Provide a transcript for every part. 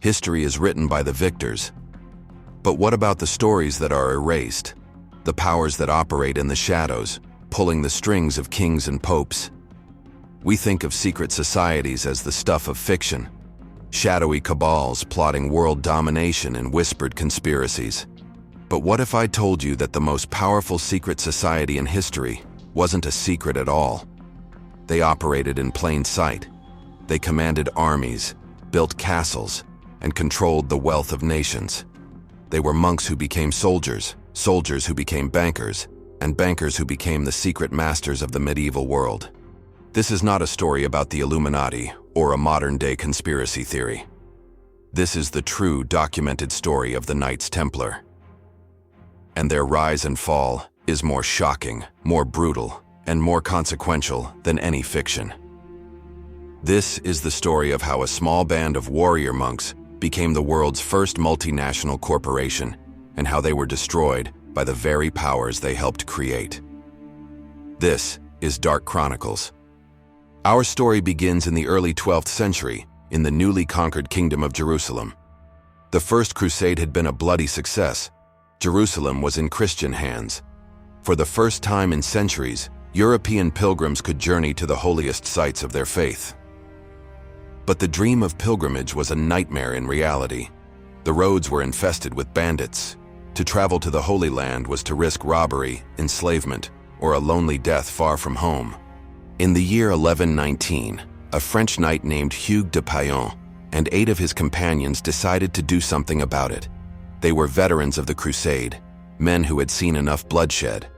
History is written by the victors. But what about the stories that are erased? The powers that operate in the shadows, pulling the strings of kings and popes? We think of secret societies as the stuff of fiction, shadowy cabals plotting world domination and whispered conspiracies. But what if I told you that the most powerful secret society in history wasn't a secret at all? They operated in plain sight. They commanded armies, built castles, and controlled the wealth of nations. They were monks who became soldiers, soldiers who became bankers, and bankers who became the secret masters of the medieval world. This is not a story about the Illuminati or a modern-day conspiracy theory. This is the true documented story of the Knights Templar. And their rise and fall is more shocking, more brutal, and more consequential than any fiction. This is the story of how a small band of warrior monks became the world's first multinational corporation, and how they were destroyed by the very powers they helped create. This is Dark Chronicles. Our story begins in the early 12th century, in the newly conquered Kingdom of Jerusalem. The First Crusade had been a bloody success. Jerusalem was in Christian hands. For the first time in centuries, European pilgrims could journey to the holiest sites of their faith. But the dream of pilgrimage was a nightmare in reality. The roads were infested with bandits. To travel to the Holy Land was to risk robbery, enslavement, or a lonely death far from home. In the year 1119, a French knight named Hugues de Payan and 8 of his companions decided to do something about it. They were veterans of the Crusade, men who had seen enough bloodshed.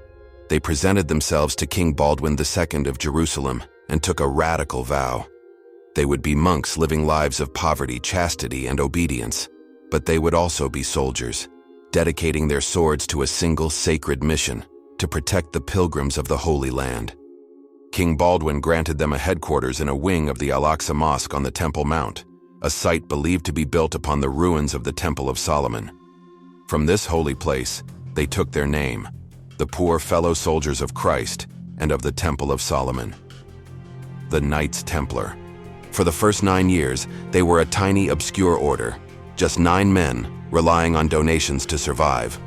They presented themselves to King Baldwin II of Jerusalem and took a radical vow. They would be monks living lives of poverty, chastity, and obedience, but they would also be soldiers, dedicating their swords to a single sacred mission, to protect the pilgrims of the Holy Land. King Baldwin granted them a headquarters in a wing of the Al-Aqsa Mosque on the Temple Mount, a site believed to be built upon the ruins of the Temple of Solomon. From this holy place, they took their name, the poor fellow soldiers of Christ and of the Temple of Solomon. The Knights Templar. For the first 9 years, they were a tiny, obscure order, just 9 men relying on donations to survive.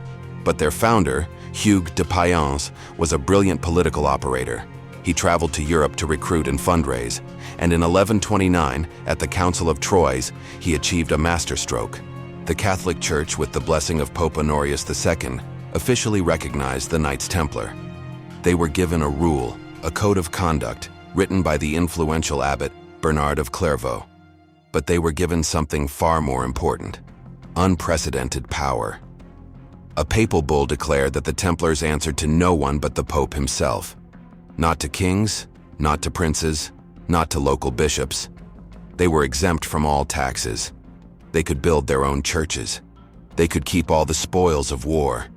But their founder, Hugues de Payan, was a brilliant political operator. He traveled to Europe to recruit and fundraise, and in 1129, at the Council of Troyes, he achieved a masterstroke. The Catholic Church, with the blessing of Pope Honorius II, officially recognized the Knights Templar. They were given a rule, a code of conduct, written by the influential abbot Bernard of Clairvaux. But they were given something far more important: unprecedented power. A papal bull declared that the Templars answered to no one but the Pope himself. Not to kings, not to princes, not to local bishops. They were exempt from all taxes. They could build their own churches. They could keep all the spoils of war.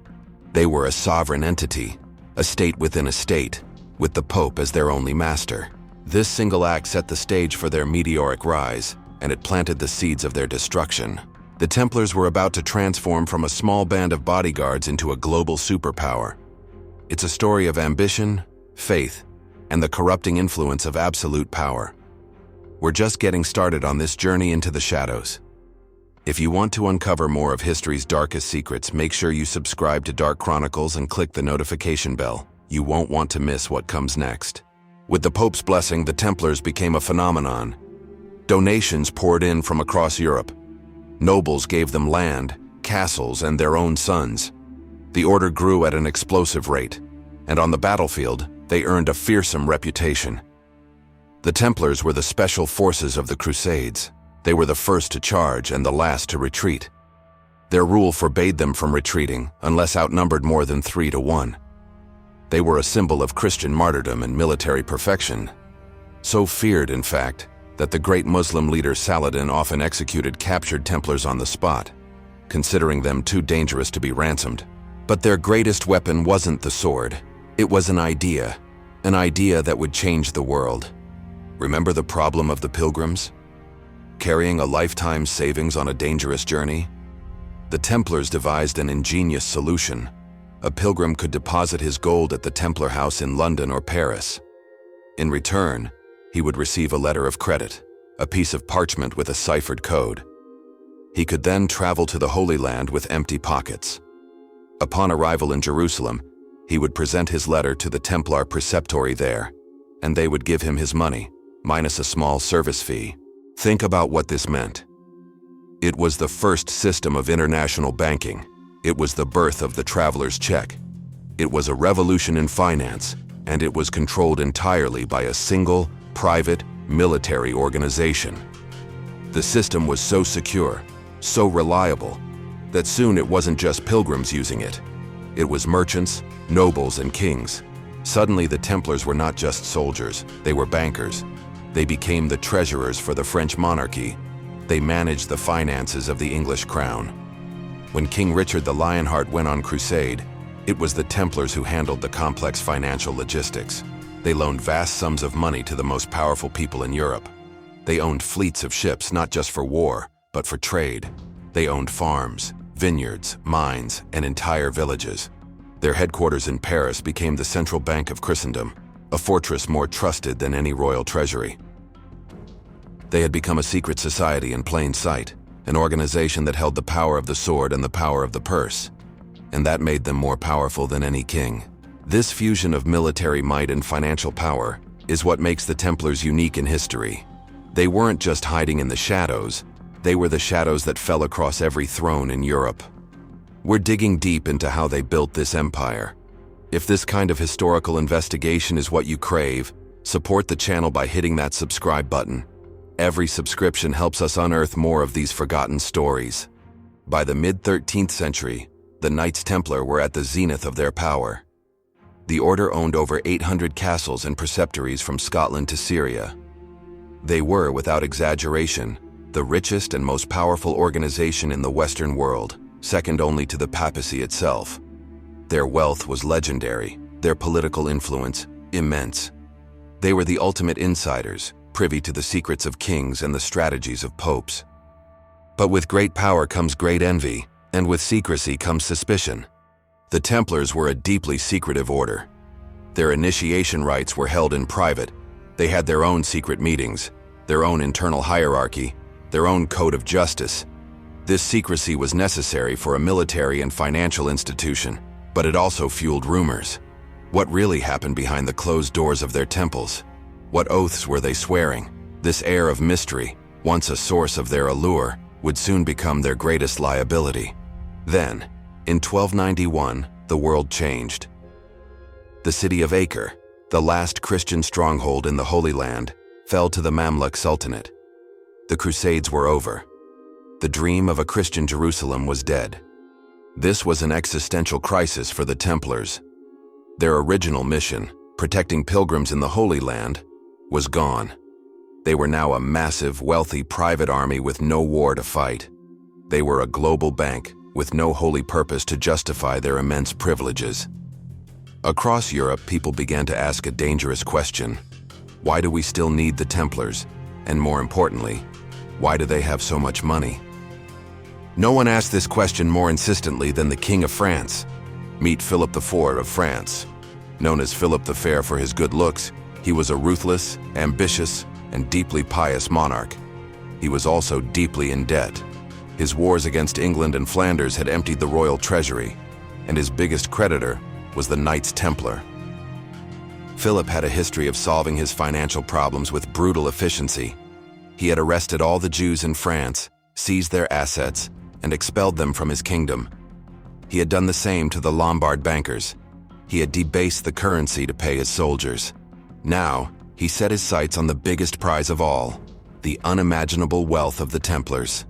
They were a sovereign entity, a state within a state, with the Pope as their only master. This single act set the stage for their meteoric rise, and it planted the seeds of their destruction. The Templars were about to transform from a small band of bodyguards into a global superpower. It's a story of ambition, faith, and the corrupting influence of absolute power. We're just getting started on this journey into the shadows. If you want to uncover more of history's darkest secrets, make sure you subscribe to Dark Chronicles and click the notification bell. You won't want to miss what comes next. With the Pope's blessing, the Templars became a phenomenon. Donations poured in from across Europe. Nobles gave them land, castles, and their own sons. The order grew at an explosive rate, and on the battlefield, they earned a fearsome reputation. The Templars were the special forces of the Crusades. They were the first to charge and the last to retreat. Their rule forbade them from retreating unless outnumbered more than 3 to 1. They were a symbol of Christian martyrdom and military perfection. So feared, in fact, that the great Muslim leader Saladin often executed captured Templars on the spot, considering them too dangerous to be ransomed. But their greatest weapon wasn't the sword. It was an idea that would change the world. Remember the problem of the pilgrims? Carrying a lifetime's savings on a dangerous journey? The Templars devised an ingenious solution. A pilgrim could deposit his gold at the Templar house in London or Paris. In return, he would receive a letter of credit, a piece of parchment with a ciphered code. He could then travel to the Holy Land with empty pockets. Upon arrival in Jerusalem, he would present his letter to the Templar preceptory there, and they would give him his money, minus a small service fee. Think about what this meant. It was the first system of international banking. It was the birth of the traveler's check. It was a revolution in finance, and it was controlled entirely by a single, private, military organization. The system was so secure, so reliable, that soon it wasn't just pilgrims using it. It was merchants, nobles, and kings. Suddenly the Templars were not just soldiers, they were bankers. They became the treasurers for the French monarchy. They managed the finances of the English crown. When King Richard the Lionheart went on crusade, it was the Templars who handled the complex financial logistics. They loaned vast sums of money to the most powerful people in Europe. They owned fleets of ships not just for war, but for trade. They owned farms, vineyards, mines, and entire villages. Their headquarters in Paris became the central bank of Christendom, a fortress more trusted than any royal treasury. They had become a secret society in plain sight, an organization that held the power of the sword and the power of the purse, and that made them more powerful than any king. This fusion of military might and financial power is what makes the Templars unique in history. They weren't just hiding in the shadows, they were the shadows that fell across every throne in Europe. We're digging deep into how they built this empire. If this kind of historical investigation is what you crave, support the channel by hitting that subscribe button. Every subscription helps us unearth more of these forgotten stories. By the mid-13th century, the Knights Templar were at the zenith of their power. The order owned over 800 castles and preceptories from Scotland to Syria. They were, without exaggeration, the richest and most powerful organization in the Western world, second only to the papacy itself. Their wealth was legendary, their political influence immense. They were the ultimate insiders, privy to the secrets of kings and the strategies of popes. But with great power comes great envy, and with secrecy comes suspicion. The Templars were a deeply secretive order. Their initiation rites were held in private. They had their own secret meetings, their own internal hierarchy, their own code of justice. This secrecy was necessary for a military and financial institution, but it also fueled rumors. What really happened behind the closed doors of their temples? What oaths were they swearing? This air of mystery, once a source of their allure, would soon become their greatest liability. Then, in 1291, the world changed. The city of Acre, the last Christian stronghold in the Holy Land, fell to the Mamluk Sultanate. The Crusades were over. The dream of a Christian Jerusalem was dead. This was an existential crisis for the Templars. Their original mission, protecting pilgrims in the Holy Land, was gone. They were now a massive, wealthy private army with no war to fight. They were a global bank with no holy purpose to justify their immense privileges. Across Europe, people began to ask a dangerous question. Why do we still need the Templars? And more importantly, why do they have so much money? No one asked this question more insistently than the King of France. Meet Philip IV of France. Known as Philip the Fair for his good looks, he was a ruthless, ambitious, and deeply pious monarch. He was also deeply in debt. His wars against England and Flanders had emptied the royal treasury, and his biggest creditor was the Knights Templar. Philip had a history of solving his financial problems with brutal efficiency. He had arrested all the Jews in France, seized their assets, and expelled them from his kingdom. He had done the same to the Lombard bankers. He had debased the currency to pay his soldiers. Now, he set his sights on the biggest prize of all, the unimaginable wealth of the Templars.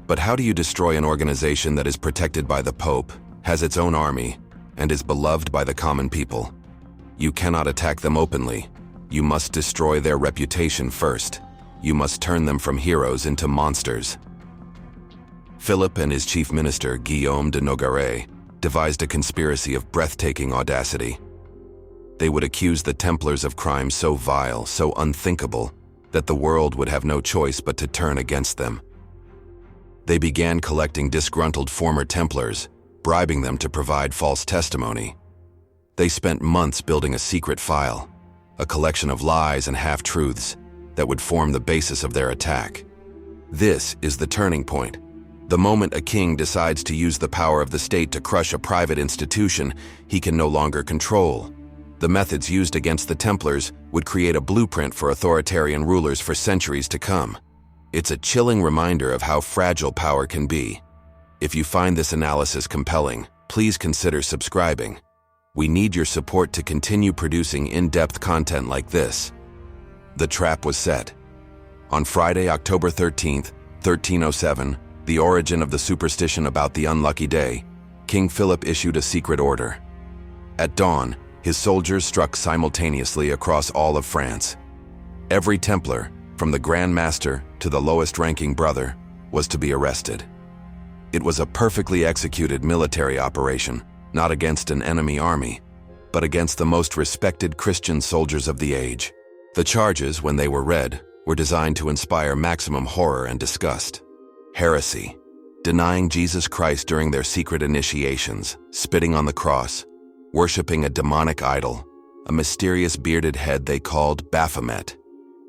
But how do you destroy an organization that is protected by the Pope, has its own army, and is beloved by the common people? You cannot attack them openly. You must destroy their reputation first. You must turn them from heroes into monsters. Philip and his chief minister, Guillaume de Nogaret, devised a conspiracy of breathtaking audacity. They would accuse the Templars of crimes so vile, so unthinkable, that the world would have no choice but to turn against them. They began collecting disgruntled former Templars, bribing them to provide false testimony. They spent months building a secret file, a collection of lies and half-truths that would form the basis of their attack. This is the turning point. The moment a king decides to use the power of the state to crush a private institution he can no longer control, the methods used against the Templars would create a blueprint for authoritarian rulers for centuries to come. It's a chilling reminder of how fragile power can be. If you find this analysis compelling, please consider subscribing. We need your support to continue producing in-depth content like this. The trap was set. On Friday, October 13th, 1307, the origin of the superstition about the unlucky day, King Philip issued a secret order. At dawn, his soldiers struck simultaneously across all of France. Every Templar, from the Grand Master to the lowest-ranking brother, was to be arrested. It was a perfectly executed military operation, not against an enemy army, but against the most respected Christian soldiers of the age. The charges, when they were read, were designed to inspire maximum horror and disgust. Heresy, denying Jesus Christ during their secret initiations, spitting on the cross, worshipping a demonic idol, a mysterious bearded head they called Baphomet,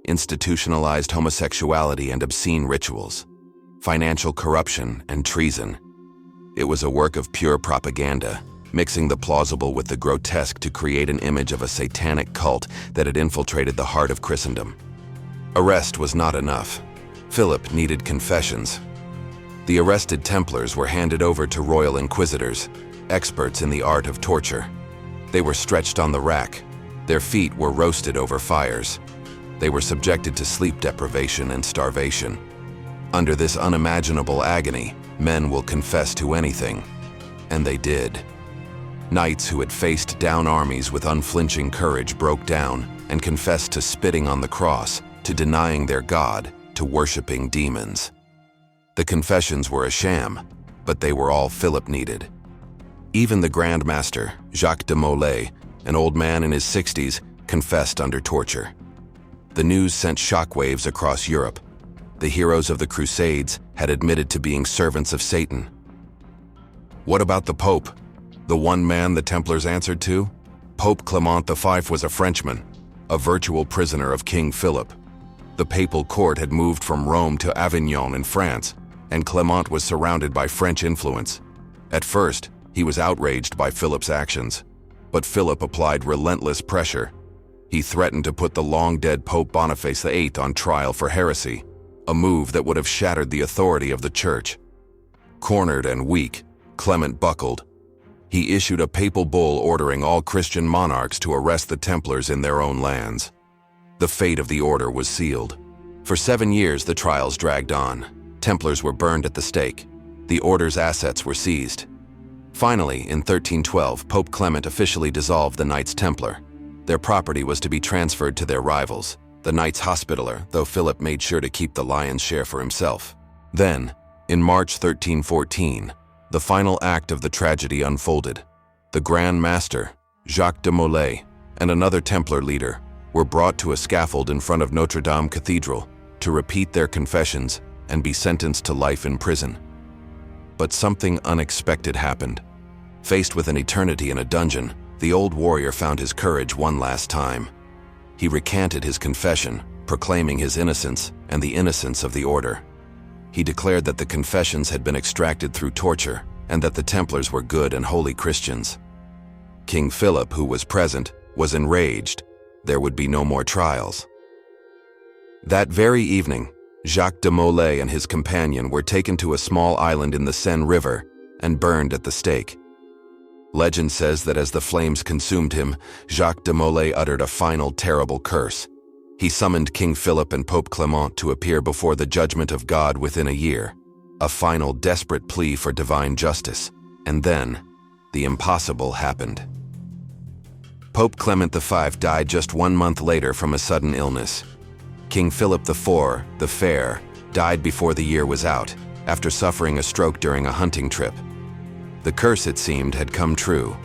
institutionalized homosexuality and obscene rituals, financial corruption and treason. It was a work of pure propaganda, mixing the plausible with the grotesque to create an image of a satanic cult that had infiltrated the heart of Christendom. Arrest was not enough. Philip needed confessions. The arrested Templars were handed over to royal inquisitors, experts in the art of torture. They were stretched on the rack. Their feet were roasted over fires. They were subjected to sleep deprivation and starvation. Under this unimaginable agony, men will confess to anything. And they did. Knights who had faced down armies with unflinching courage broke down and confessed to spitting on the cross, to denying their God, to worshiping demons. The confessions were a sham, but they were all Philip needed. Even the Grand Master, Jacques de Molay, an old man in his 60s, confessed under torture. The news sent shockwaves across Europe. The heroes of the Crusades had admitted to being servants of Satan. What about the Pope? The one man the Templars answered to? Pope Clement V was a Frenchman, a virtual prisoner of King Philip. The papal court had moved from Rome to Avignon in France, and Clement was surrounded by French influence. At first, he was outraged by Philip's actions, but Philip applied relentless pressure. He threatened to put the long-dead Pope Boniface VIII on trial for heresy, a move that would have shattered the authority of the Church. Cornered and weak, Clement buckled. He issued a papal bull ordering all Christian monarchs to arrest the Templars in their own lands. The fate of the order was sealed. For 7 years, the trials dragged on. Templars were burned at the stake. The order's assets were seized. Finally, in 1312, Pope Clement officially dissolved the Knights Templar. Their property was to be transferred to their rivals, the Knights Hospitaller, though Philip made sure to keep the lion's share for himself. Then, in March 1314, the final act of the tragedy unfolded. The Grand Master, Jacques de Molay, and another Templar leader were brought to a scaffold in front of Notre Dame Cathedral to repeat their confessions and be sentenced to life in prison. But something unexpected happened. Faced with an eternity in a dungeon, the old warrior found his courage one last time. He recanted his confession, proclaiming his innocence and the innocence of the order. He declared that the confessions had been extracted through torture and that the Templars were good and holy Christians. King Philip, who was present, was enraged. There would be no more trials. That very evening, Jacques de Molay and his companion were taken to a small island in the Seine River and burned at the stake. Legend says that as the flames consumed him, Jacques de Molay uttered a final terrible curse. He summoned King Philip and Pope Clement to appear before the judgment of God within a year, a final desperate plea for divine justice. And then, the impossible happened. Pope Clement V died just 1 month later from a sudden illness. King Philip IV, the Fair, died before the year was out, after suffering a stroke during a hunting trip. The curse, it seemed, had come true.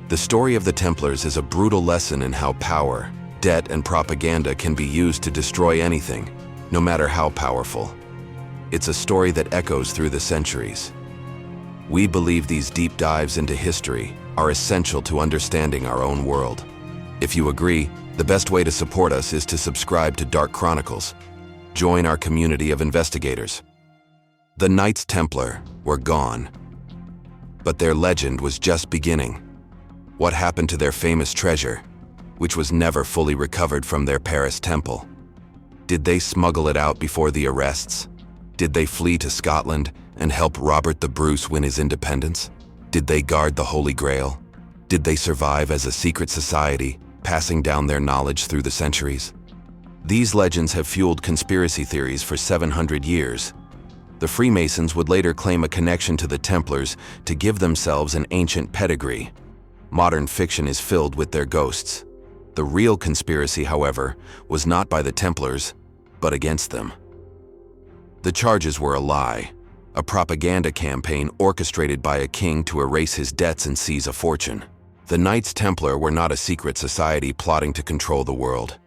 The story of the Templars is a brutal lesson in how power, debt, and propaganda can be used to destroy anything, no matter how powerful. It's a story that echoes through the centuries. We believe these deep dives into history are essential to understanding our own world. If you agree, the best way to support us is to subscribe to Dark Chronicles. Join our community of investigators. The Knights Templar were gone, but their legend was just beginning. What happened to their famous treasure, which was never fully recovered from their Paris temple? Did they smuggle it out before the arrests? Did they flee to Scotland and help Robert the Bruce win his independence? Did they guard the Holy Grail? Did they survive as a secret society, passing down their knowledge through the centuries? These legends have fueled conspiracy theories for 700 years. The Freemasons would later claim a connection to the Templars to give themselves an ancient pedigree. Modern fiction is filled with their ghosts. The real conspiracy, however, was not by the Templars, but against them. The charges were a lie, a propaganda campaign orchestrated by a king to erase his debts and seize a fortune. The Knights Templar were not a secret society plotting to control the world.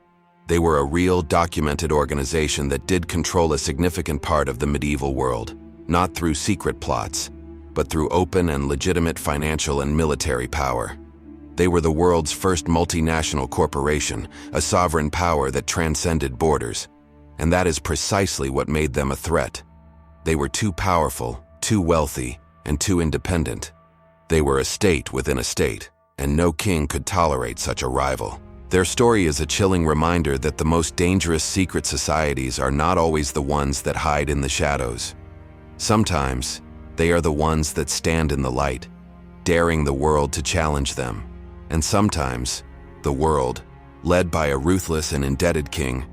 They were a real, documented organization that did control a significant part of the medieval world, not through secret plots, but through open and legitimate financial and military power. They were the world's first multinational corporation, a sovereign power that transcended borders. And that is precisely what made them a threat. They were too powerful, too wealthy, and too independent. They were a state within a state, and no king could tolerate such a rival. Their story is a chilling reminder that the most dangerous secret societies are not always the ones that hide in the shadows. Sometimes, they are the ones that stand in the light, daring the world to challenge them. And sometimes, the world, led by a ruthless and indebted king,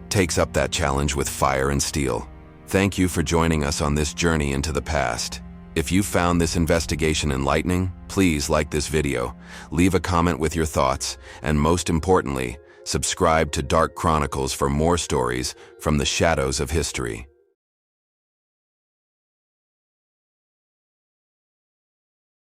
takes up that challenge with fire and steel. Thank you for joining us on this journey into the past. If you found this investigation enlightening, please like this video, leave a comment with your thoughts, and most importantly, subscribe to Dark Chronicles for more stories from the shadows of history.